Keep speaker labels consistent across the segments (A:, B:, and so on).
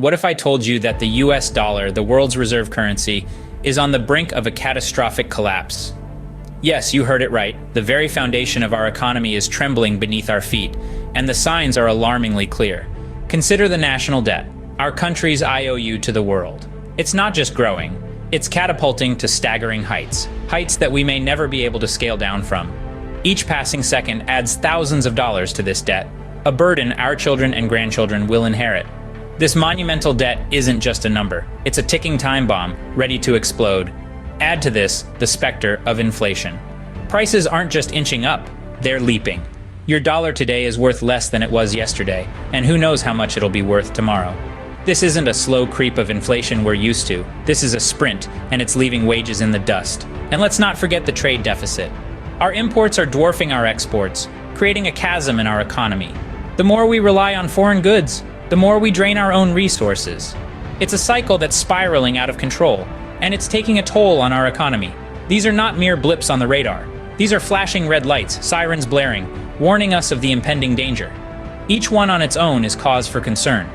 A: What if I told you that the US dollar, the world's reserve currency, is on the brink of a catastrophic collapse? Yes, you heard it right. The very foundation of our economy is trembling beneath our feet, and the signs are alarmingly clear. Consider the national debt, our country's IOU to the world. It's not just growing, it's catapulting to staggering heights, heights that we may never be able to scale down from. Each passing second adds thousands of dollars to this debt, a burden our children and grandchildren will inherit. This monumental debt isn't just a number, it's a ticking time bomb, ready to explode. Add to this the specter of inflation. Prices aren't just inching up, they're leaping. Your dollar today is worth less than it was yesterday, and who knows how much it'll be worth tomorrow. This isn't a slow creep of inflation we're used to. This is a sprint, and it's leaving wages in the dust. And let's not forget the trade deficit. Our imports are dwarfing our exports, creating a chasm in our economy. The more we rely on foreign goods, the more we drain our own resources. It's a cycle that's spiraling out of control, and it's taking a toll on our economy. These are not mere blips on the radar. These are flashing red lights, sirens blaring, warning us of the impending danger. Each one on its own is cause for concern.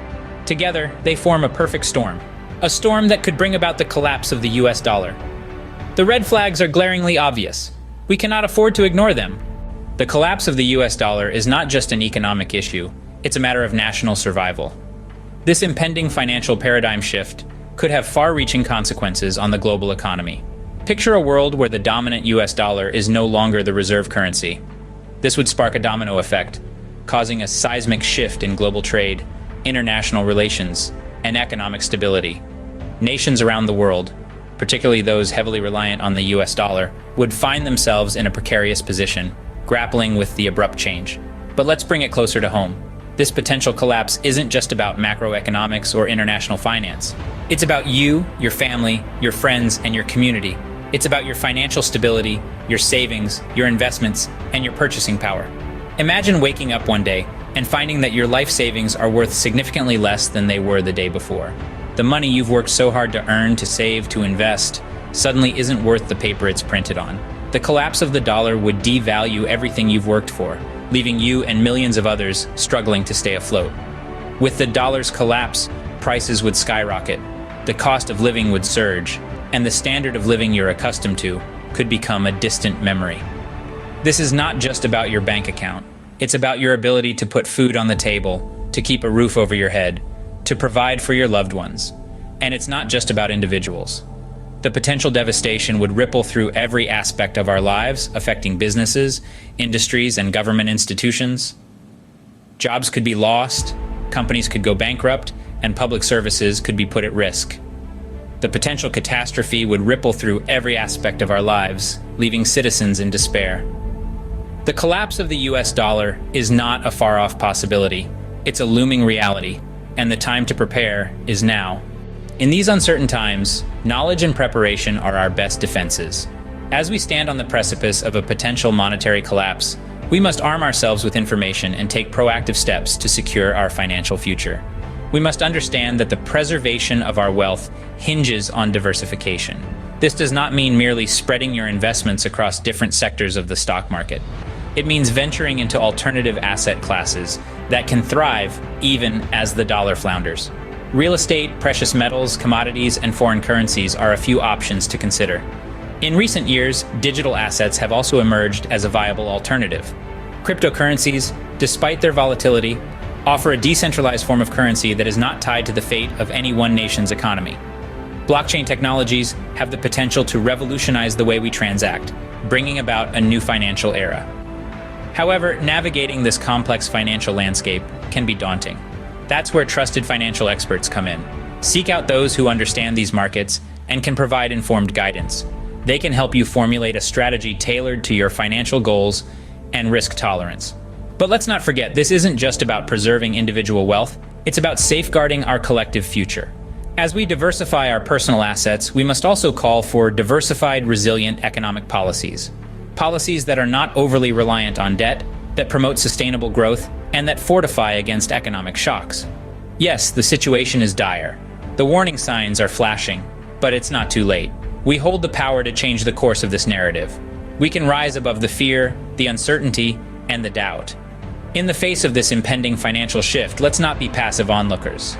A: Together, they form a perfect storm. A storm that could bring about the collapse of the US dollar. The red flags are glaringly obvious. We cannot afford to ignore them. The collapse of the US dollar is not just an economic issue, it's a matter of national survival. This impending financial paradigm shift could have far-reaching consequences on the global economy. Picture a world where the dominant US dollar is no longer the reserve currency. This would spark a domino effect, causing a seismic shift in global trade, international relations, and economic stability. Nations around the world, particularly those heavily reliant on the US dollar, would find themselves in a precarious position, grappling with the abrupt change. But let's bring it closer to home. This potential collapse isn't just about macroeconomics or international finance. It's about you, your family, your friends, and your community. It's about your financial stability, your savings, your investments, and your purchasing power. Imagine waking up one day and finding that your life savings are worth significantly less than they were the day before. The money you've worked so hard to earn, to save, to invest, suddenly isn't worth the paper it's printed on. The collapse of the dollar would devalue everything you've worked for, leaving you and millions of others struggling to stay afloat. With the dollar's collapse, prices would skyrocket, the cost of living would surge, and the standard of living you're accustomed to could become a distant memory. This is not just about your bank account. It's about your ability to put food on the table, to keep a roof over your head, to provide for your loved ones. And it's not just about individuals. The potential devastation would ripple through every aspect of our lives, affecting businesses, industries, and government institutions. Jobs could be lost, companies could go bankrupt, and public services could be put at risk. The potential catastrophe would ripple through every aspect of our lives, leaving citizens in despair. The collapse of the US dollar is not a far-off possibility. It's a looming reality, and the time to prepare is now. In these uncertain times, knowledge and preparation are our best defenses. As we stand on the precipice of a potential monetary collapse, we must arm ourselves with information and take proactive steps to secure our financial future. We must understand that the preservation of our wealth hinges on diversification. This does not mean merely spreading your investments across different sectors of the stock market. It means venturing into alternative asset classes that can thrive even as the dollar flounders. Real estate, precious metals, commodities, and foreign currencies are a few options to consider. In recent years, digital assets have also emerged as a viable alternative. Cryptocurrencies, despite their volatility, offer a decentralized form of currency that is not tied to the fate of any one nation's economy. Blockchain technologies have the potential to revolutionize the way we transact, bringing about a new financial era. However, navigating this complex financial landscape can be daunting. That's where trusted financial experts come in. Seek out those who understand these markets and can provide informed guidance. They can help you formulate a strategy tailored to your financial goals and risk tolerance. But let's not forget, this isn't just about preserving individual wealth, it's about safeguarding our collective future. As we diversify our personal assets, we must also call for diversified, resilient economic policies. Policies that are not overly reliant on debt, that promote sustainable growth, and that fortify against economic shocks. Yes, the situation is dire. The warning signs are flashing, but it's not too late. We hold the power to change the course of this narrative. We can rise above the fear, the uncertainty, and the doubt. In the face of this impending financial shift, let's not be passive onlookers.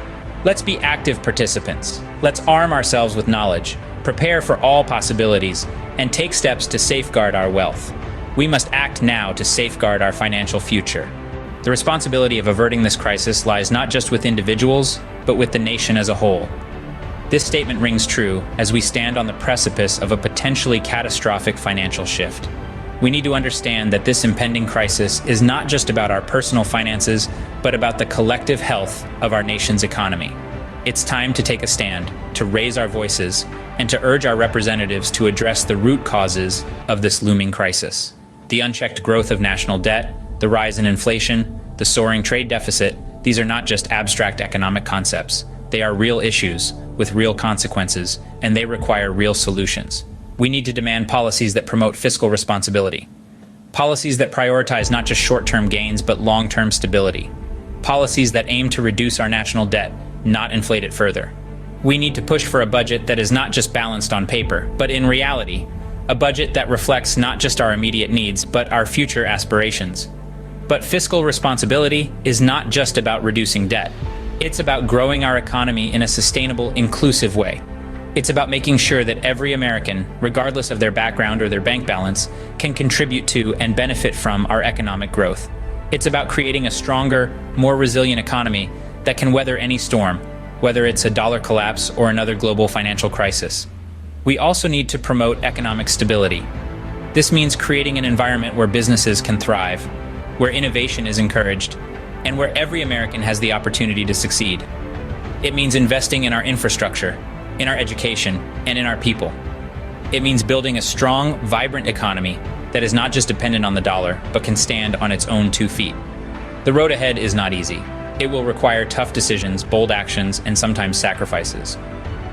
A: Let's be active participants. Let's arm ourselves with knowledge, prepare for all possibilities, and take steps to safeguard our wealth. We must act now to safeguard our financial future. The responsibility of averting this crisis lies not just with individuals, but with the nation as a whole. This statement rings true as we stand on the precipice of a potentially catastrophic financial shift. We need to understand that this impending crisis is not just about our personal finances, but about the collective health of our nation's economy. It's time to take a stand, to raise our voices, and to urge our representatives to address the root causes of this looming crisis. The unchecked growth of national debt, the rise in inflation, the soaring trade deficit, these are not just abstract economic concepts. They are real issues with real consequences, and they require real solutions. We need to demand policies that promote fiscal responsibility. Policies that prioritize not just short-term gains, but long-term stability. Policies that aim to reduce our national debt, not inflate it further. We need to push for a budget that is not just balanced on paper, but in reality, a budget that reflects not just our immediate needs, but our future aspirations. But fiscal responsibility is not just about reducing debt. It's about growing our economy in a sustainable, inclusive way. It's about making sure that every American, regardless of their background or their bank balance, can contribute to and benefit from our economic growth. It's about creating a stronger, more resilient economy that can weather any storm, whether it's a dollar collapse or another global financial crisis. We also need to promote economic stability. This means creating an environment where businesses can thrive, where innovation is encouraged, and where every American has the opportunity to succeed. It means investing in our infrastructure, in our education, and in our people. It means building a strong, vibrant economy that is not just dependent on the dollar, but can stand on its own 2 feet. The road ahead is not easy. It will require tough decisions, bold actions, and sometimes sacrifices.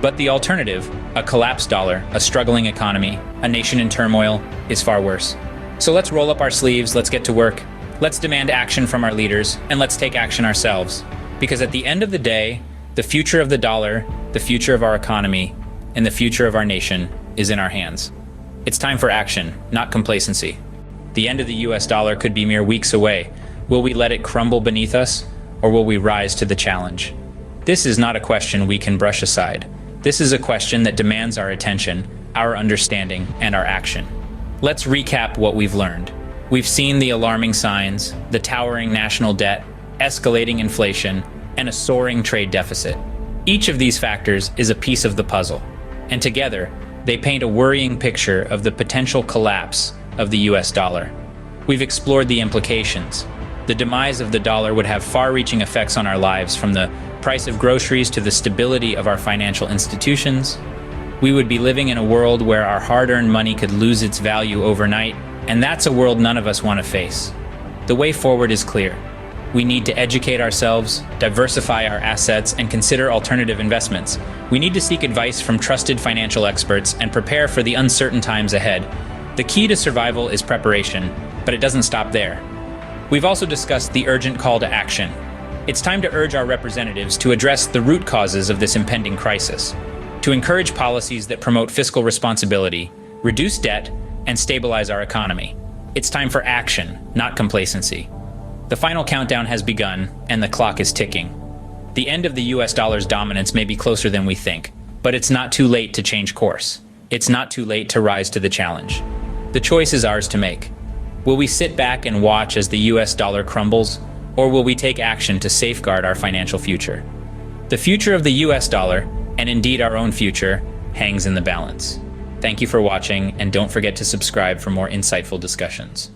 A: But the alternative, a collapsed dollar, a struggling economy, a nation in turmoil, is far worse. So let's roll up our sleeves, let's get to work. Let's demand action from our leaders, and let's take action ourselves. Because at the end of the day, the future of the dollar, the future of our economy, and the future of our nation is in our hands. It's time for action, not complacency. The end of the US dollar could be mere weeks away. Will we let it crumble beneath us, or will we rise to the challenge? This is not a question we can brush aside. This is a question that demands our attention, our understanding, and our action. Let's recap what we've learned. We've seen the alarming signs, the towering national debt, escalating inflation, and a soaring trade deficit. Each of these factors is a piece of the puzzle, and together, they paint a worrying picture of the potential collapse of the US dollar. We've explored the implications. The demise of the dollar would have far-reaching effects on our lives, from the price of groceries to the stability of our financial institutions. We would be living in a world where our hard-earned money could lose its value overnight, and that's a world none of us want to face. The way forward is clear. We need to educate ourselves, diversify our assets, and consider alternative investments. We need to seek advice from trusted financial experts and prepare for the uncertain times ahead. The key to survival is preparation, but it doesn't stop there. We've also discussed the urgent call to action. It's time to urge our representatives to address the root causes of this impending crisis, to encourage policies that promote fiscal responsibility, reduce debt, and stabilize our economy. It's time for action, not complacency. The final countdown has begun, and the clock is ticking. The end of the US dollar's dominance may be closer than we think, but it's not too late to change course. It's not too late to rise to the challenge. The choice is ours to make. Will we sit back and watch as the US dollar crumbles, or will we take action to safeguard our financial future? The future of the US dollar, and indeed our own future, hangs in the balance. Thank you for watching, and don't forget to subscribe for more insightful discussions.